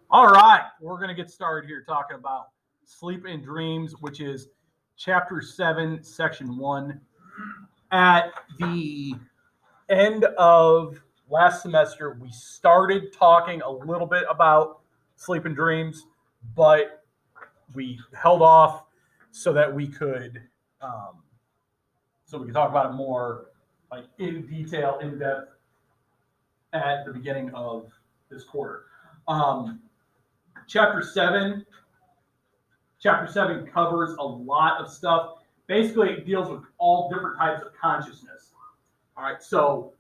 All right, we're going to get started here talking about sleep and dreams, which is chapter 7, section 1. At the end of last semester, we started talking a little bit about sleep and dreams, but we held off so that we could talk about it more like in detail, in depth at the beginning of this quarter. Um, chapter 7 Chapter 7 covers a lot of stuff. Basically, it deals with all different types of consciousness. All right, so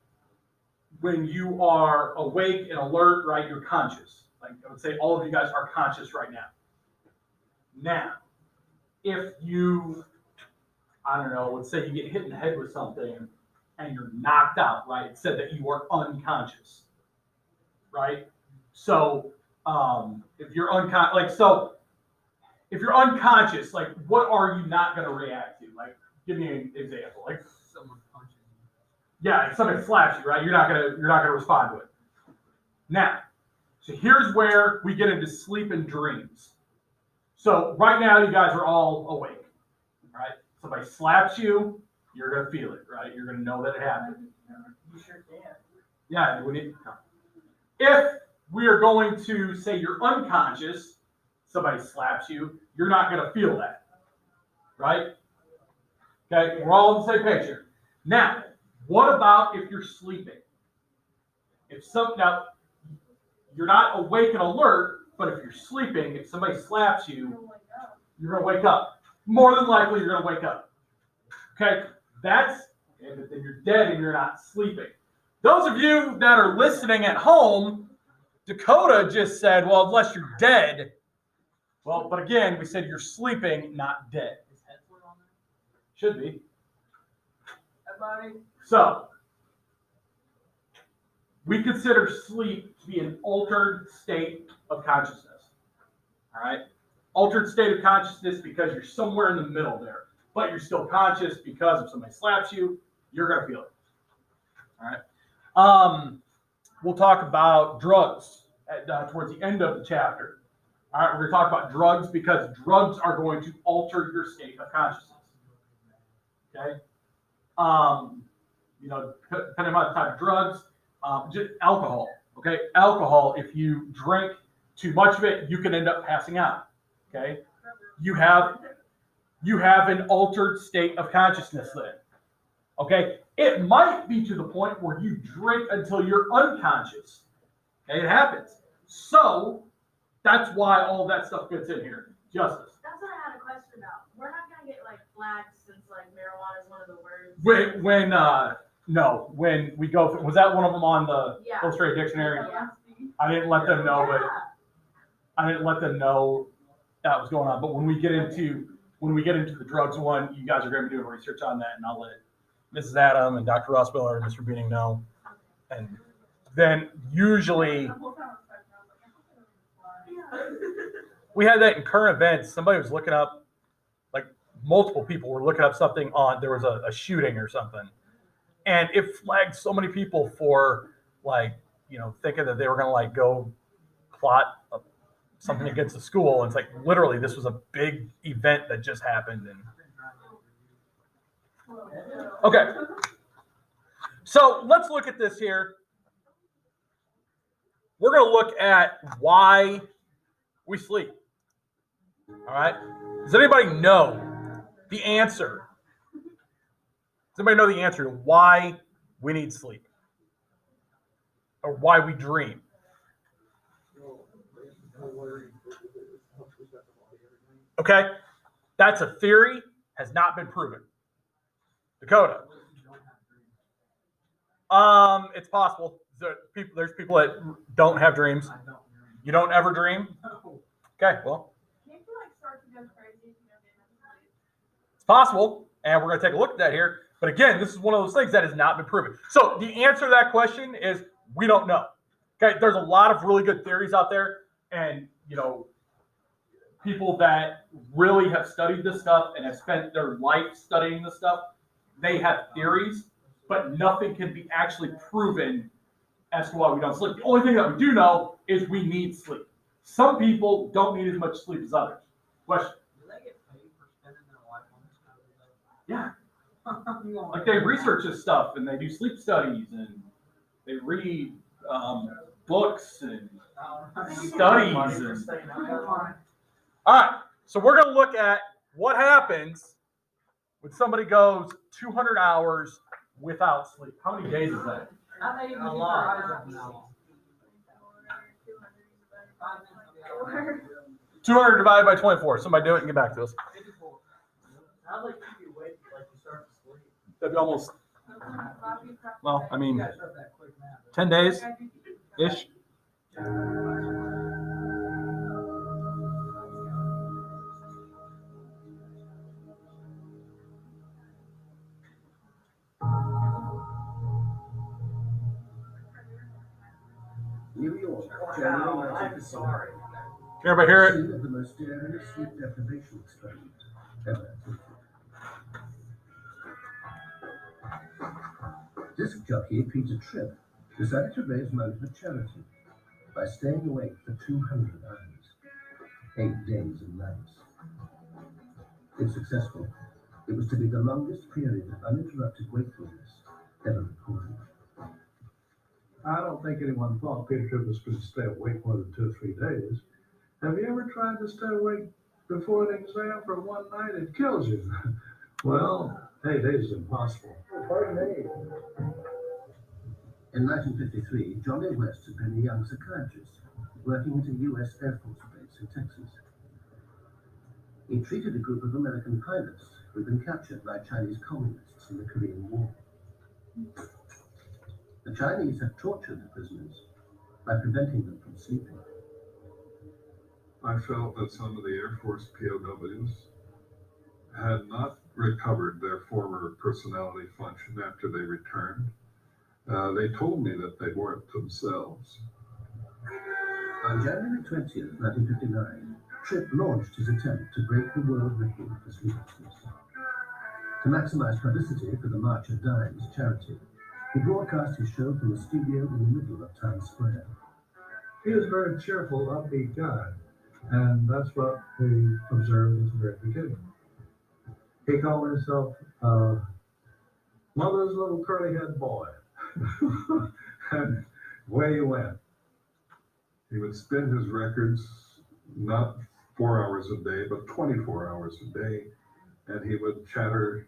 when you are awake and alert, right, you're conscious. Like I would say, all of you guys are conscious right now. Now, if you, I don't know, let's say you get hit in the head with something and you're knocked out, right? It said that you are unconscious, right? So if you're unconscious, if you're unconscious, like what are you not going to react to? Like, give me an example. Like someone punches you. Yeah, if somebody slaps you, right? You're not gonna respond to it. Now, so here's where we get into sleep and dreams. So right now, you guys are all awake, right? Somebody slaps you, you're gonna feel it, right? You're gonna know that it happened. You sure can. Yeah, if we are going to say you're unconscious, somebody slaps you, you're not gonna feel that, right? Okay, we're all on the same page here. Now, what about if you're sleeping? Now, you're not awake and alert, but if you're sleeping, if somebody slaps you, you're going to wake up. More than likely, you're going to wake up. Okay, and then you're dead and you're not sleeping. Those of you that are listening at home, Dakota just said, well, unless you're dead. Well, but again, we said you're sleeping, not dead. His headphone on there? Should be. Everybody? So, we consider sleep to be an altered state of consciousness. All right? Altered state of consciousness because you're somewhere in the middle there, but you're still conscious because if somebody slaps you, you're going to feel it. All right? We'll talk about drugs towards the end of the chapter. All right, we're going to talk about drugs because drugs are going to alter your state of consciousness. Okay? Depending on the type of drugs, just alcohol. Okay, alcohol. If you drink too much of it, you can end up passing out. Okay, you have an altered state of consciousness then. Okay, it might be to the point where you drink until you're unconscious. Okay, it happens. So that's why all that stuff fits in here. Justice. That's what I had a question about. We're not gonna get like flagged since like marijuana is one of the words. When we go through, was that one of them on the illustrated dictionary? Yeah. I didn't let them know, that was going on. But when we get into the drugs one, you guys are going to be doing research on that, and I'll let Mrs. Adam and Dr. Rossmiller and Mr. Beaning know. And then usually we had that in current events. Somebody was looking up, like multiple people were looking up something on, there was a shooting or something. And it flagged so many people for thinking that they were going to go plot something against the school. And it's like, literally, this was a big event that just happened. And okay. So let's look at this here. We're going to look at why we sleep. All right. Does anybody know the answer? Does anybody know the answer to why we need sleep? Or why we dream? Okay, that's a theory, has not been proven. Dakota. It's possible. There's people that don't have dreams. You don't ever dream? Okay, well. Can't you start to go crazy if you don't get enough sleep? It's possible, and we're going to take a look at that here. But again, this is one of those things that has not been proven. So the answer to that question is we don't know. Okay, there's a lot of really good theories out there, and people that really have studied this stuff and have spent their life studying this stuff, they have theories, but nothing can be actually proven as to why we don't sleep. The only thing that we do know is we need sleep. Some people don't need as much sleep as others. Question. Do they get paid for spending their life on this kind of stuff? Yeah. You know, Like they research this stuff and they do sleep studies and they read books and studies and. All right, so we're going to look at what happens when somebody goes 200 hours without sleep. How many days is that? How many a lot? 200 divided by 24. Somebody do it and get back to us. How they keep you awake like you start to sleep? That'd be almost, well, I mean, You guys start that quick nap. 10 days ish. New York, January 1959. Can everybody hear it? Scene of the most daring sleep deprivation experiment ever attempted. Disc jockey Peter Tripp decided to raise money for charity by staying awake for 200 hours, 8 days and nights. If successful, it was to be the longest period of uninterrupted wakefulness ever recorded. I don't think anyone thought Peter Tripp was going to stay awake more than 2 or 3 days. Have you ever tried to stay awake before an exam for one night? It kills you. Well, 8 days is impossible. Pardon me. In 1953, Johnny West had been a young psychiatrist working at a U.S. Air Force base in Texas. He treated a group of American pilots who had been captured by Chinese communists in the Korean War. The Chinese had tortured the prisoners by preventing them from sleeping. I felt that some of the Air Force POWs had not recovered their former personality function after they returned. They told me that they weren't themselves. On January 20th, 1959, Tripp launched his attempt to break the world record for sleeplessness. To maximize publicity for the March of Dimes charity, he broadcast his show from a studio in the middle of Times Square. He was a very cheerful, upbeat guy, and that's what we observed at the very beginning. He called himself Mother's little curly-head boy. And away he went. He would spin his records not 4 hours a day, but 24 hours a day, and he would chatter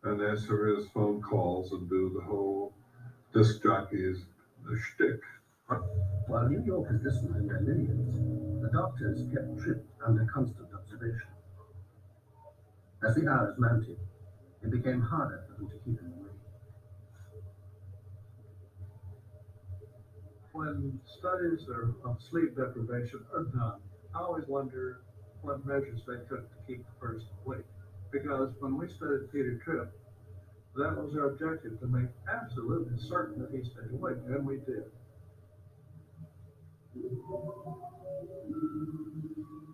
and answer his phone calls and do the whole disc jockey's shtick. While New Yorkers listened in their millions, the doctors kept Tripp under constant observation. As the hours mounted, it became harder for them to keep him awake. When studies of sleep deprivation are done, I always wonder what measures they took to keep the person awake. Because when we studied Peter Tripp, that was our objective, to make absolutely certain that he stayed awake, and we did.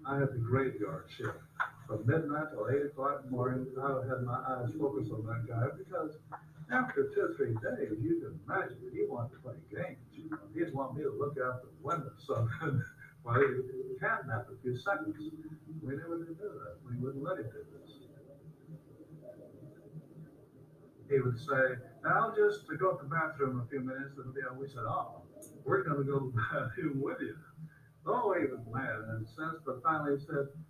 I had the graveyard shift. From midnight till 8 o'clock in the morning, I had my eyes focused on that guy because after 2 or 3 days, you can imagine that he wanted to play games. You know, he didn't want me to look out the window so while he catnap a few seconds. We never did do that. We wouldn't let him do this. He would say, "Now just to go to the bathroom a few minutes," and we said, "Oh, we're going to go to the bathroom with you." Oh, he was mad in a sense, but finally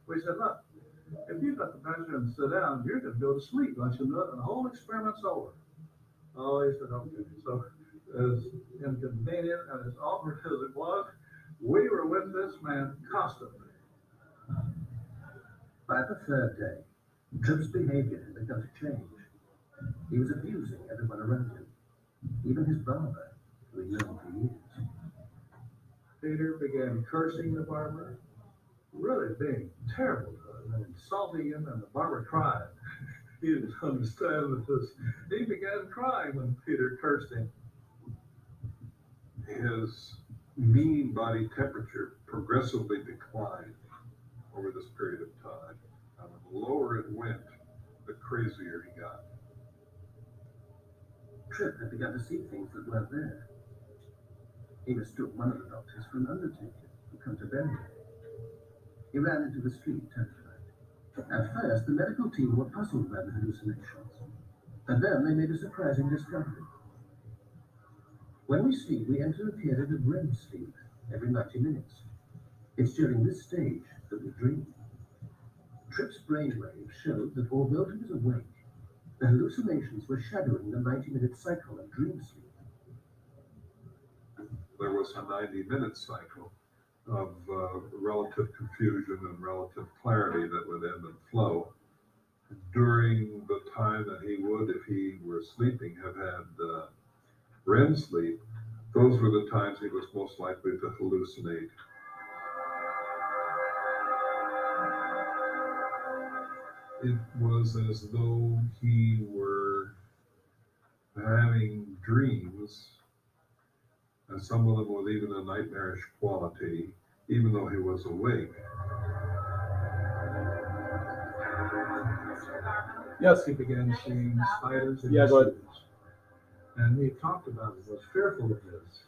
we said, "Look, if you got the bathroom and sit down, you're going to go to sleep, don't you know it? And the whole experiment's over." Oh, he said, "Okay." So as inconvenient and as awkward as it was, we were with this man constantly. By the third day, Tripp's behavior had begun to change. He was abusing everyone around him, even his barber, who he'd known for years. Peter began cursing the barber, really being terrible to him and insulting him, and the barber cried. He didn't understand this. He began crying when Peter cursed him. His mean body temperature progressively declined over this period of time. And the lower it went, the crazier he got. Tripp had begun to see things that weren't there. He mistook one of the doctors for an undertaker who come to bury him. He ran into the street terrified. At first, the medical team were puzzled by the hallucinations, and then they made a surprising discovery. When we sleep, we enter a period of REM sleep every 90 minutes. It's during this stage that we dream. Tripp's brainwaves showed that although he was awake, the hallucinations were shadowing the 90-minute cycle of dream sleep. There was a 90-minute cycle of relative confusion and relative clarity that would ebb and flow. During the time that he would, if he were sleeping, have had REM sleep, those were the times he was most likely to hallucinate. It was as though he were having dreams, and some of them with even a nightmarish quality, even though he was awake. Mr. Degarmo? Yes, he began seeing spiders in his go ahead. shoes. And he talked about it, was fearful of this.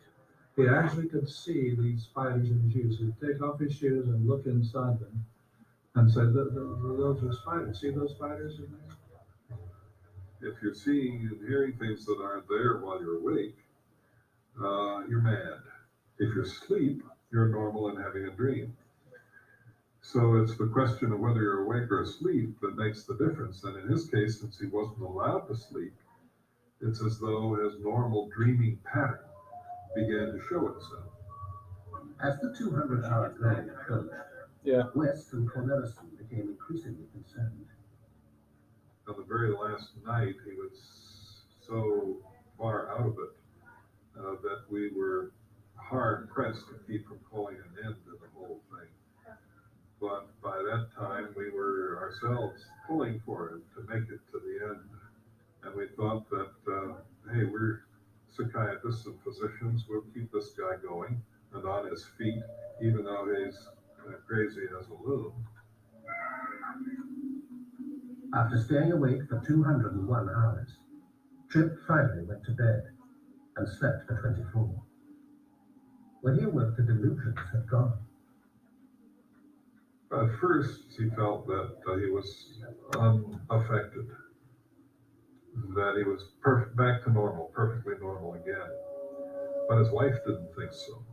He actually could see these spiders in his shoes. He'd take off his shoes and look inside them and say, those are spiders. See those spiders in there? If you're seeing and hearing things that aren't there while you're awake, you're mad. If you're asleep, you're normal and having a dream. So it's the question of whether you're awake or asleep that makes the difference. And in his case, since he wasn't allowed to sleep, it's as though his normal dreaming pattern began to show itself. As the 200-hour drive approached, West and Cornelison became increasingly concerned. On the very last night, he was so far out of it that we were hard pressed to keep from calling an end to the whole thing. But by that time, we were ourselves pulling for it to make it to the end. And we thought that, hey, we're psychiatrists and physicians, we'll keep this guy going and on his feet, even though he's crazy as a loon. After staying awake for 201 hours, Tripp finally went to bed and slept for 24. When he awoke, the delusions had gone. At first, he felt that he was unaffected, that he was back to normal, perfectly normal again. But his wife didn't think so.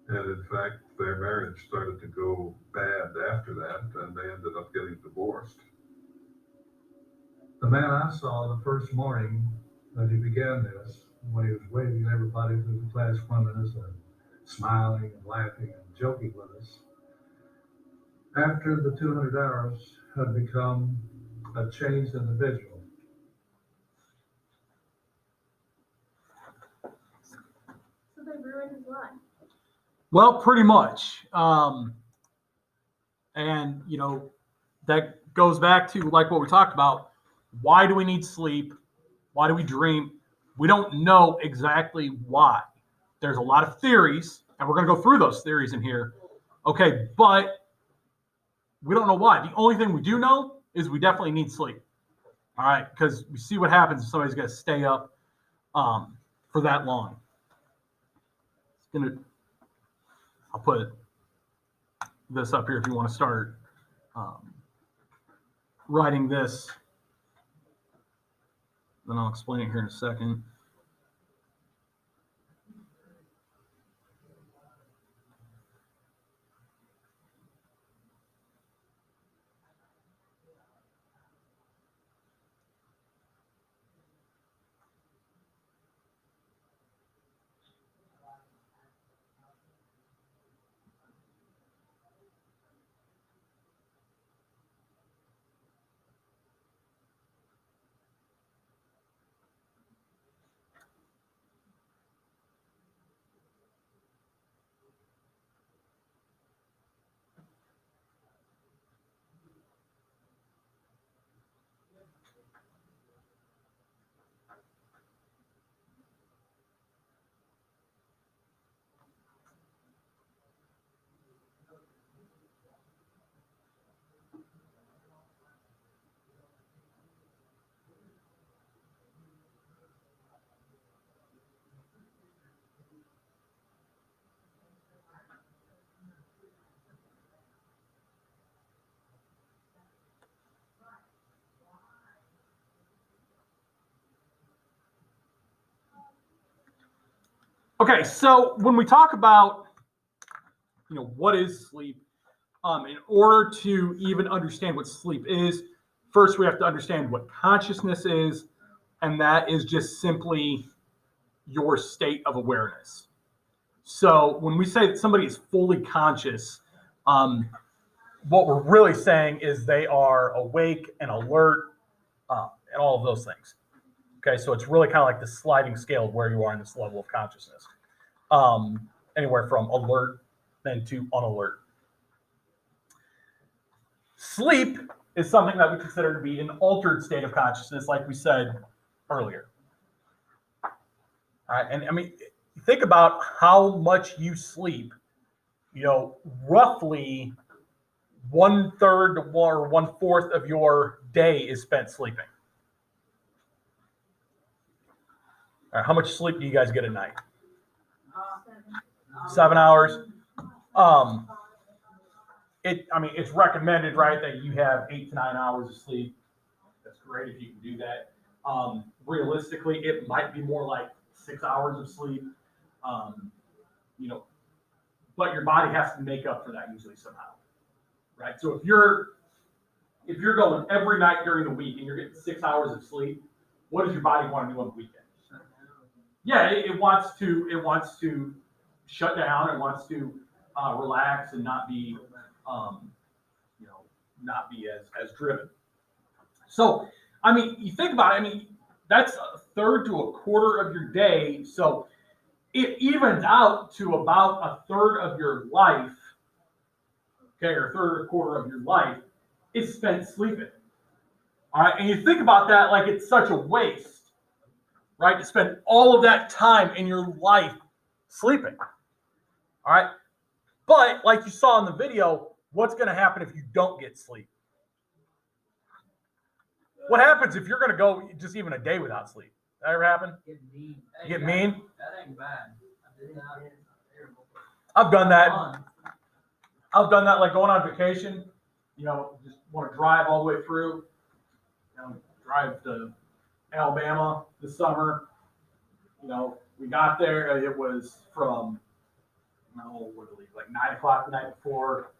And in fact, their marriage started to go bad after that, and they ended up getting divorced. The man I saw the first morning that he began this, when he was waving everybody through the class windows and smiling and laughing and joking with us, after the 200 hours had become a changed individual. So they ruined his life. Well, pretty much. And, that goes back to like what we talked about. Why do we need sleep? Why do we dream? We don't know exactly why. There's a lot of theories, and we're going to go through those theories in here. Okay, but we don't know why. The only thing we do know is we definitely need sleep. All right, because we see what happens if somebody's got to stay up for that long. I'll put this up here if you want to start writing this. Then I'll explain it here in a second. Okay, so when we talk about, what is sleep, in order to even understand what sleep is, first we have to understand what consciousness is, and that is just simply your state of awareness. So when we say that somebody is fully conscious, what we're really saying is they are awake and alert, and all of those things. Okay, so it's really kind of like the sliding scale of where you are in this level of consciousness. Anywhere from alert then to unalert. Sleep is something that we consider to be an altered state of consciousness, like we said earlier. All right, and I mean, think about how much you sleep. Roughly 1/3 or 1/4 of your day is spent sleeping. All right, how much sleep do you guys get at night? 7 hours. It's recommended, right, that you have 8 to 9 hours of sleep. That's great if you can do that. Realistically, it might be more like 6 hours of sleep. But your body has to make up for that usually somehow, right? So if you're going every night during the week and you're getting 6 hours of sleep, what does your body want to do on the weekend? Yeah, it wants to shut down. It wants to relax and not be not be as driven. So, you think about it, that's 1/3 to 1/4 of your day. So it evens out to about 1/3 of your life, okay, or 1/3 or 1/4 of your life is spent sleeping. All right, and you think about that like it's such a waste, right, to spend all of that time in your life sleeping. All right, but like you saw in the video, what's going to happen if you don't get sleep? What happens if you're going to go just even a day without sleep? That ever happen? Get mean. You get mean? That ain't bad. I've done that. I've done that, like going on vacation. Just want to drive all the way through. Drive to Alabama this summer. We got there. It was from like 9 o'clock the night before,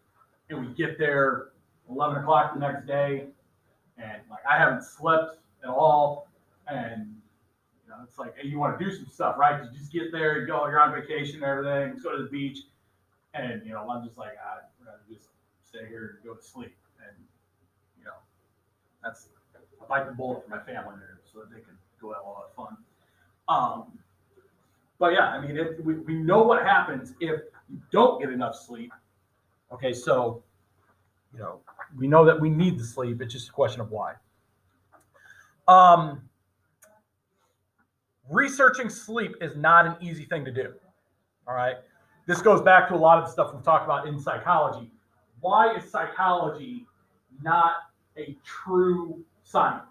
and we get there 11 o'clock the next day, and like I haven't slept at all, and it's like, hey, you want to do some stuff, right? You just get there, you're on vacation and everything, let's go to the beach, and I'm just like, I'd rather just stay here and go to sleep, and that's I bite the bullet for my family there so that they can go have a lot of fun. But yeah, we know what happens if you don't get enough sleep. Okay, so we know that we need the sleep. It's just a question of why. Researching sleep is not an easy thing to do. All right, this goes back to a lot of the stuff we've talked about in psychology. Why is psychology not a true science?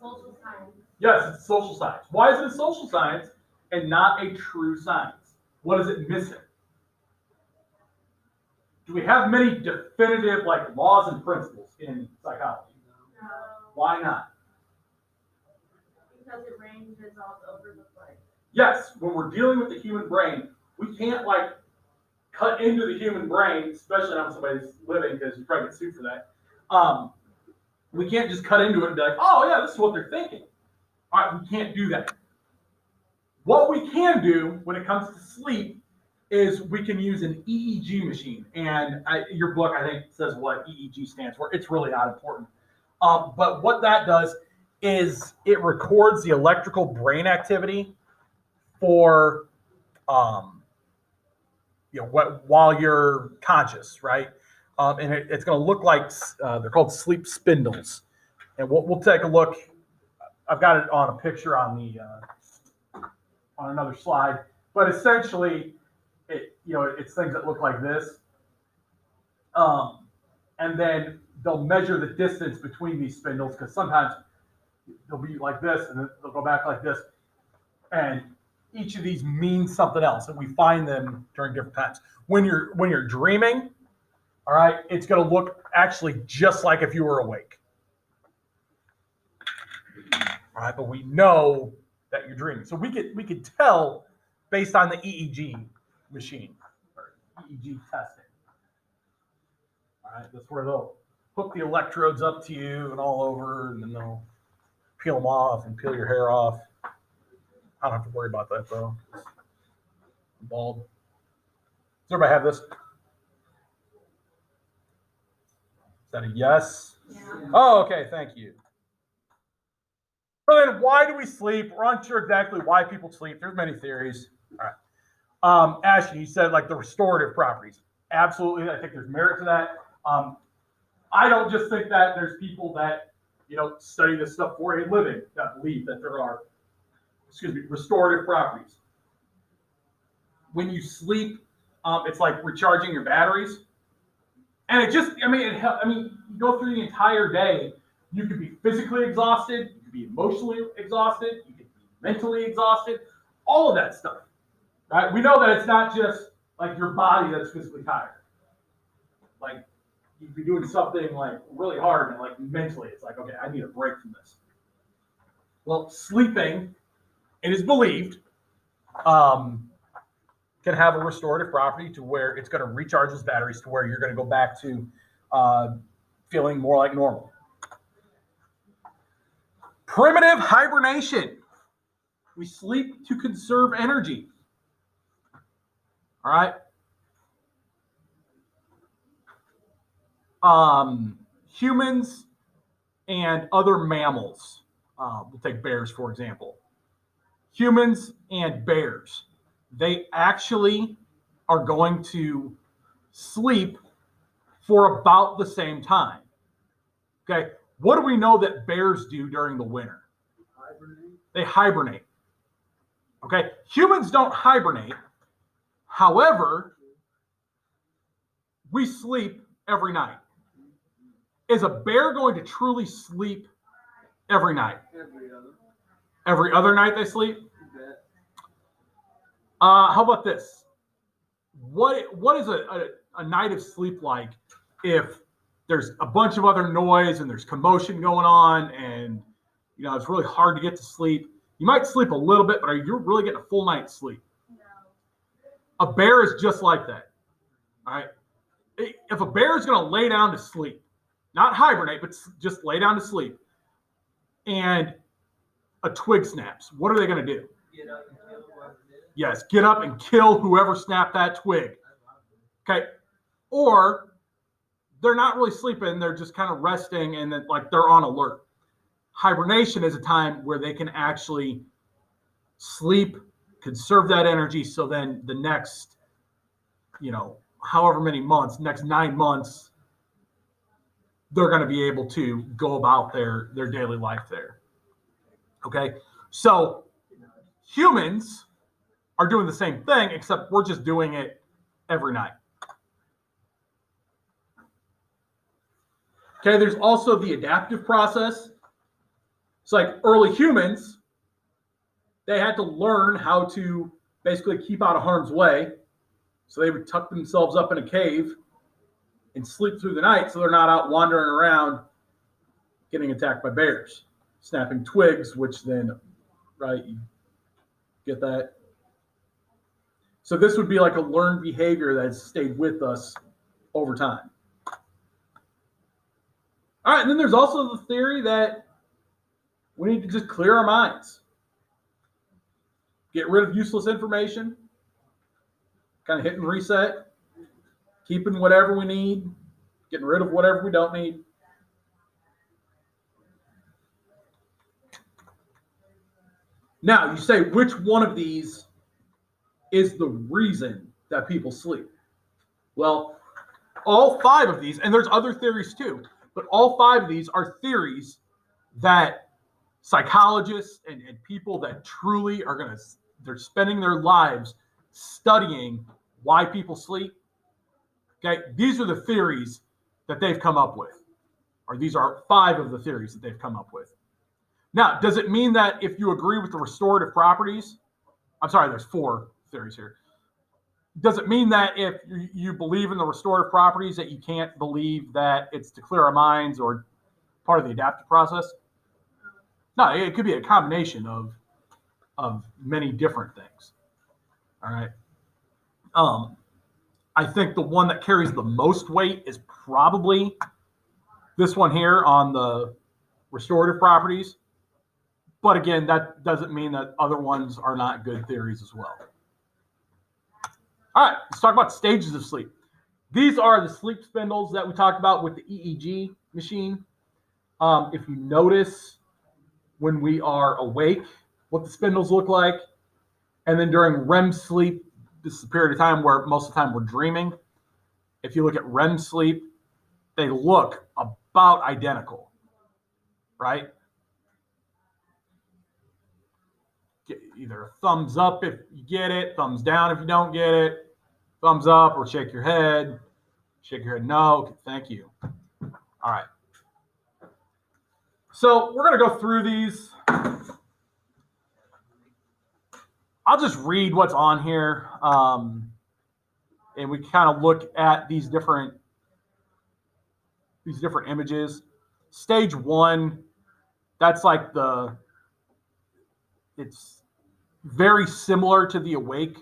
Social science. Yes, it's a social science. Why is it a social science and not a true science? What is it missing? Do we have many definitive laws and principles in psychology? No. Why not? Because it ranges all over the place. Yes, when we're dealing with the human brain, we can't cut into the human brain, especially not when somebody's living, because you probably get sued for that. We can't just cut into it and be like, oh yeah, this is what they're thinking. All right, we can't do that. What we can do when it comes to sleep is we can use an EEG machine. And your book, I think, says what EEG stands for. It's really not important. But what that does is it records the electrical brain activity for, while you're conscious, right? And it's going to look like, they're called sleep spindles. And we'll take a look. I've got it on a picture on another slide. But essentially, it's things that look like this. And then they'll measure the distance between these spindles, because sometimes they'll be like this and then they'll go back like this. And each of these means something else, and we find them during different times. When you're dreaming, all right, it's going to look actually just like if you were awake. All All right, but we know that you're dreaming. So we could tell based on the EEG machine or EEG testing. All right, that's where they'll hook the electrodes up to you and all over, and then they'll peel them off and peel your hair off. I don't have to worry about that though. I'm bald. Does everybody have this? Is that a yes? Yeah. Oh, okay, thank you. So then why do we sleep? We're unsure exactly why people sleep. There's many theories. All right. Ashton, you said like the restorative properties. Absolutely. I think there's merit to that. I don't just think that. There's people that, study this stuff for a living that believe that there are, restorative properties. When you sleep, it's like recharging your batteries. And it just, you go through the entire day, you could be physically exhausted, you could be emotionally exhausted, you could be mentally exhausted, all of that stuff, right? We know that it's not just like your body that's physically tired. Like, you'd be doing something like really hard and like mentally, it's like, okay, I need a break from this. Well, sleeping, it is believed, can have a restorative property to where it's going to recharge its batteries to where you're going to go back to feeling more like normal. Primitive hibernation. We sleep to conserve energy. All right. Humans and other mammals. We'll take bears, for example. Humans and bears, they actually are going to sleep for about the same time. Okay, what do we know that bears do during the winter? They hibernate. Okay, humans don't hibernate. However, we sleep every night. Is a bear going to truly sleep every night? Every other night they sleep? How about this? What is a night of sleep like if there's a bunch of other noise and there's commotion going on and it's really hard to get to sleep? You might sleep a little bit, but are you really getting a full night's sleep? No. A bear is just like that. All right. If a bear is going to lay down to sleep, not hibernate, but just lay down to sleep, and a twig snaps, what are they going to do? Get up and kill whoever did it. Yes, get up and kill whoever snapped that twig. Okay. Or they're not really sleeping, they're just kind of resting and then like they're on alert. Hibernation is a time where they can actually sleep, conserve that energy, so then the next, however many months, next 9 months, they're going to be able to go about their daily life there. Okay. So humans are doing the same thing, except we're just doing it every night. Okay, there's also the adaptive process. It's like early humans, they had to learn how to basically keep out of harm's way. So they would tuck themselves up in a cave and sleep through the night so they're not out wandering around getting attacked by bears, snapping twigs, which then, right, you get that? So this would be like a learned behavior that has stayed with us over time. All right, and then there's also the theory that we need to just clear our minds, get rid of useless information, kind of hit and reset, keeping whatever we need, getting rid of whatever we don't need. Now, you say, which one of these is the reason that people sleep? Well, all 5 of these, and there's other theories too, but all 5 of these are theories that psychologists and people that truly are they're spending their lives studying why people sleep. Okay, these are the theories that they've come up with, or these are 5 of the theories that they've come up with. Now, does it mean that if you agree with the restorative properties, I'm sorry, there's 4 theories here. Does it mean that if you believe in the restorative properties that you can't believe that it's to clear our minds or part of the adaptive process? No, it could be a combination of many different things. All right. I think the one that carries the most weight is probably this one here on the restorative properties. But again, that doesn't mean that other ones are not good theories as well. All right, let's talk about stages of sleep. These are the sleep spindles that we talked about with the EEG machine. If you notice when we are awake, what the spindles look like, and then during REM sleep, this is a period of time where most of the time we're dreaming. If you look at REM sleep, they look about identical, right? Get either a thumbs up if you get it, thumbs down if you don't get it, thumbs up or shake your head. Shake your head no. Okay, thank you. All right. So we're going to go through these. I'll just read what's on here. And we kind of look at these different images. Stage 1, that's like it's very similar to the awake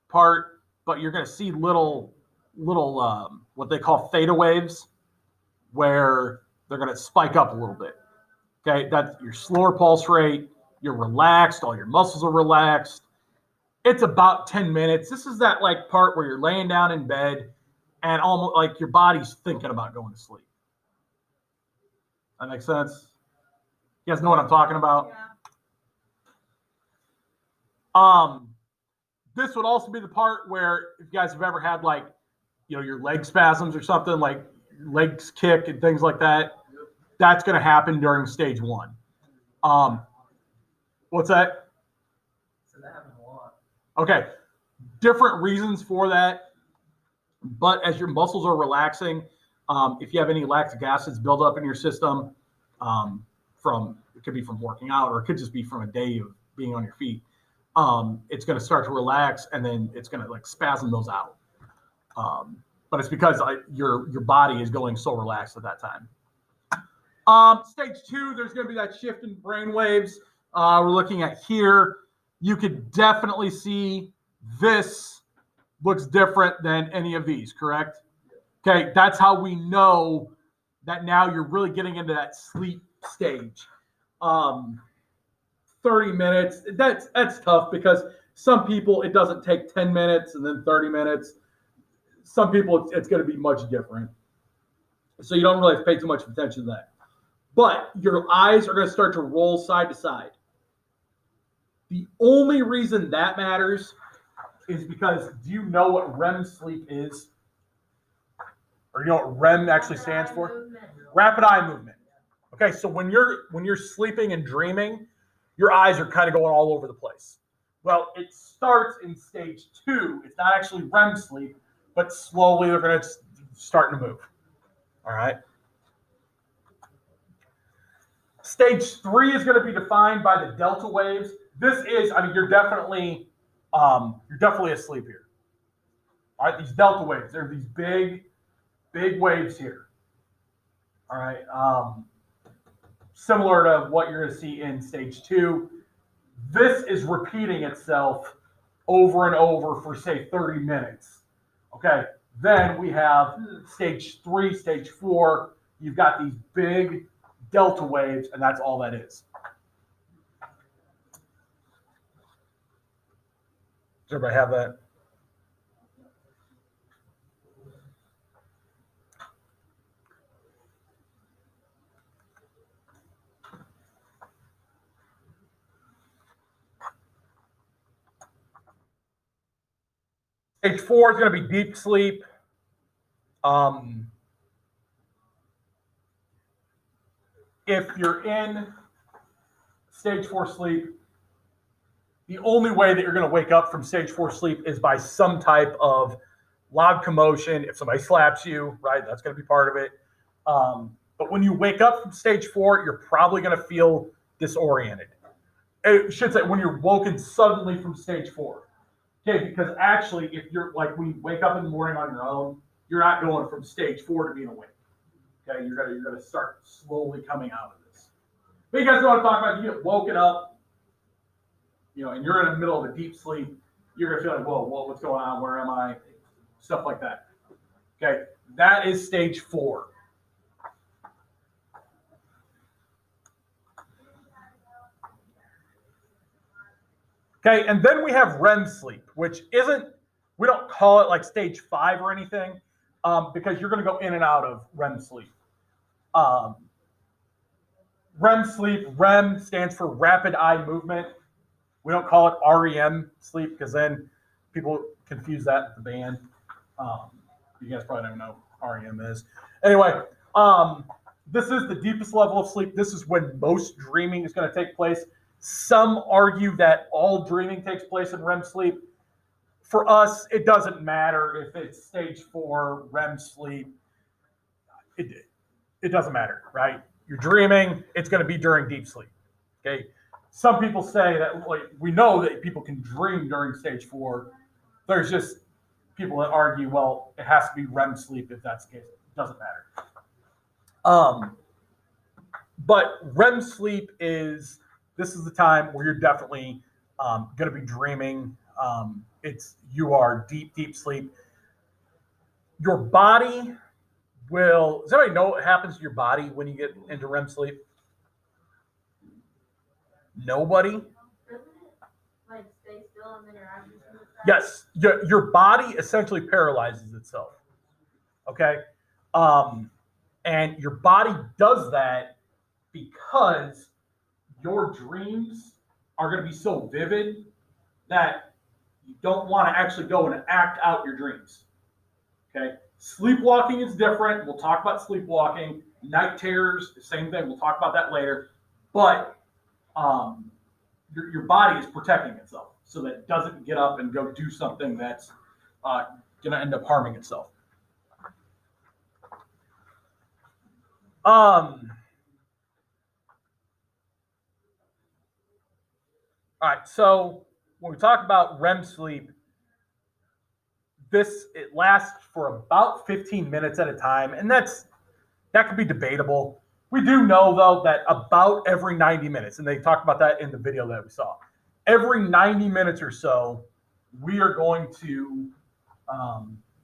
part, but you're going to see little what they call theta waves, where they're going to spike up a little bit. Okay, that's your slower pulse rate. You're relaxed. All your muscles are relaxed. It's about 10 minutes. This is that like part where you're laying down in bed and almost like your body's thinking about going to sleep. That makes sense? You guys know what I'm talking about? Yeah. This would also be the part where if you guys have ever had like, your leg spasms or something, like legs kick and things like that, that's going to happen during stage 1. What's that? So that happens a lot. Okay. Different reasons for that. But as your muscles are relaxing, if you have any lactic acids build up in your system, it could be from working out, or it could just be from a day of being on your feet, it's going to start to relax, and then it's going to like spasm those out. But it's because your body is going so relaxed at that time. Stage 2, there's going to be that shift in brain waves. We're looking at here. You could definitely see this looks different than any of these, correct? Okay, that's how we know that now you're really getting into that sleep stage. 30 minutes, that's tough because some people it doesn't take 10 minutes and then 30 minutes. Some people it's going to be much different. So you don't really have to pay too much attention to that. But your eyes are going to start to roll side to side. The only reason that matters is because do you know what REM sleep is? Or you know what REM actually stands for? Rapid eye movement. Okay, so when you're sleeping and dreaming, your eyes are kind of going all over the place. Well, it starts in stage 2. It's not actually REM sleep, but slowly they're going to start to move. All right. Stage 3 is going to be defined by the delta waves. This is, you're definitely asleep here. All right, these delta waves, they're these big waves here. All right, similar to what you're going to see in stage 2. This is repeating itself over and over for say 30 minutes. Okay, then we have stage 3, stage 4. You've got these big delta waves, and that's all that is. Does everybody have that? Stage 4 is going to be deep sleep. If you're in stage 4 sleep, the only way that you're going to wake up from stage 4 sleep is by some type of loud commotion. If somebody slaps you, right, that's going to be part of it. But when you wake up from stage 4, you're probably going to feel disoriented. I should say when you're woken suddenly from stage 4. Okay, because actually, if you're like when you wake up in the morning on your own, you're not going from stage 4 to being awake. Okay, you're gonna start slowly coming out of this. But you guys know what I'm talking about. You get woken up, and you're in the middle of a deep sleep. You're gonna feel like, whoa, what's going on? Where am I? Stuff like that. Okay, that is stage 4. Okay, and then we have REM sleep, which we don't call it like stage 5 or anything, because you're going to go in and out of REM sleep. REM stands for rapid eye movement. We don't call it REM sleep because then people confuse that with the band. You guys probably don't know what REM is. Anyway, this is the deepest level of sleep. This is when most dreaming is going to take place. Some argue that all dreaming takes place in REM sleep. For us, it doesn't matter if it's stage 4 REM sleep. It doesn't matter, right? You're dreaming, it's going to be during deep sleep. Okay. Some people say that, like, we know that people can dream during stage 4. There's just people that argue, well, it has to be REM sleep if that's the case. It doesn't matter. But REM sleep this is the time where you're definitely going to be dreaming. You are deep sleep. Your body does anybody know what happens to your body when you get into REM sleep? Nobody? Doesn't it like stay still and then your eyes just move back? Yes, your body essentially paralyzes itself. Okay, and your body does that because your dreams are going to be so vivid that you don't want to actually go and act out your dreams. Okay, sleepwalking is different. We'll talk about sleepwalking. Night terrors, same thing. We'll talk about that later. But your body is protecting itself so that it doesn't get up and go do something that's going to end up harming itself. All right, so when we talk about REM sleep, it lasts for about 15 minutes at a time, and that could be debatable. We do know, though, that about every 90 minutes, and they talked about that in the video that we saw, every 90 minutes or so, we are going to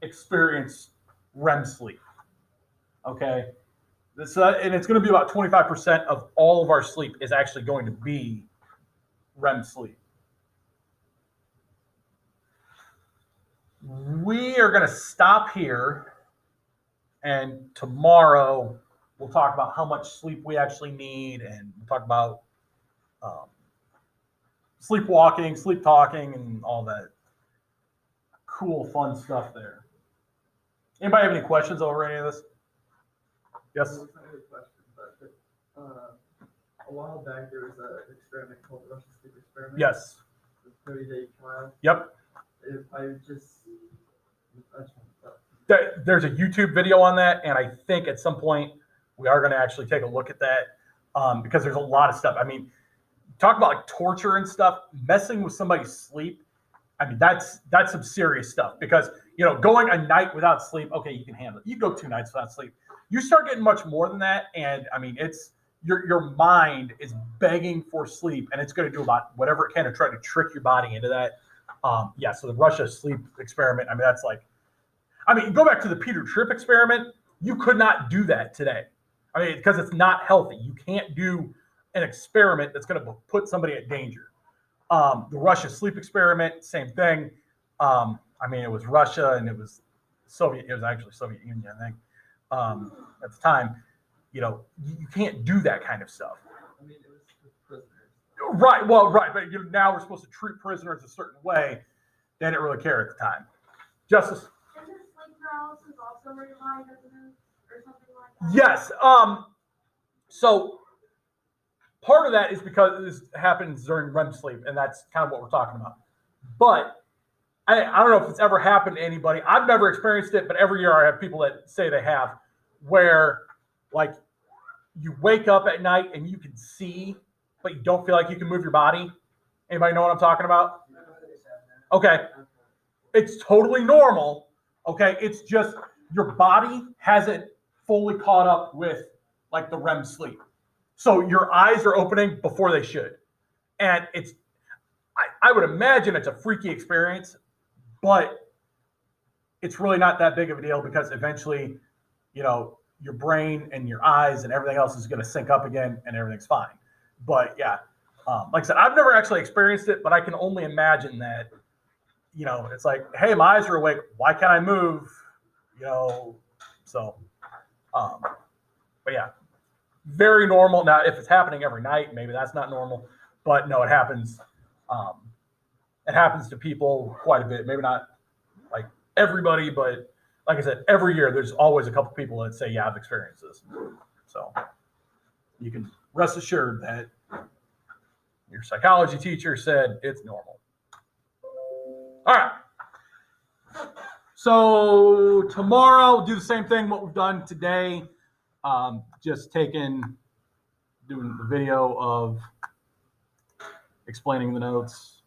experience REM sleep. Okay? And it's going to be about 25% of all of our sleep is actually going to be REM sleep. We are going to stop here, and tomorrow we'll talk about how much sleep we actually need, and we'll talk about sleepwalking, sleep talking, and all that cool, fun stuff there. Anybody have any questions over any of this? Yes? It's not really a question, but a while back there was an experiment called the Russian sleep experiment. Yes. The 30-day trial. Yep. If I just There's a YouTube video on that, and I think at some point we are going to actually take a look at that because there's a lot of stuff. I mean, talk about like torture and stuff, messing with somebody's sleep. I mean, that's some serious stuff because, going a night without sleep, okay, you can handle it. You go 2 nights without sleep. You start getting much more than that, and I mean, it's your mind is begging for sleep, and it's going to do about whatever it can to try to trick your body into that. So the Russia sleep experiment, I mean, that's like, go back to the Peter Tripp experiment. You could not do that today. I mean, because it's not healthy. You can't do an experiment that's going to put somebody at danger. The Russia sleep experiment, same thing. It was Russia and it was actually Soviet Union, I think, at the time. You can't do that kind of stuff. I mean, it was prisoners. Right. Well, right. But now we're supposed to treat prisoners a certain way. They didn't really care at the time. Justice. Isn't sleep paralysis also where your body doesn't move or something like that? Yes. So part of that is because this happens during REM sleep, and that's kind of what we're talking about. But I don't know if it's ever happened to anybody. I've never experienced it, but every year I have people that say they have, where like you wake up at night and you can see, but you don't feel like you can move your body. Anybody know what I'm talking about? Okay. It's totally normal. Okay. It's just your body hasn't fully caught up with like the REM sleep. So your eyes are opening before they should. And I would imagine it's a freaky experience, but it's really not that big of a deal because eventually, your brain and your eyes and everything else is going to sync up again and everything's fine. But yeah, like I said, I've never actually experienced it, but I can only imagine that, it's like, hey, my eyes are awake. Why can't I move? So, but yeah, very normal. Now, if it's happening every night, maybe that's not normal, but no, it happens. It happens to people quite a bit. Maybe not like everybody, but like I said, every year there's always a couple people that say, yeah, I've experienced this. So you can rest assured that your psychology teacher said it's normal. All right. So tomorrow, we'll do the same thing what we've done today. Just doing the video of explaining the notes,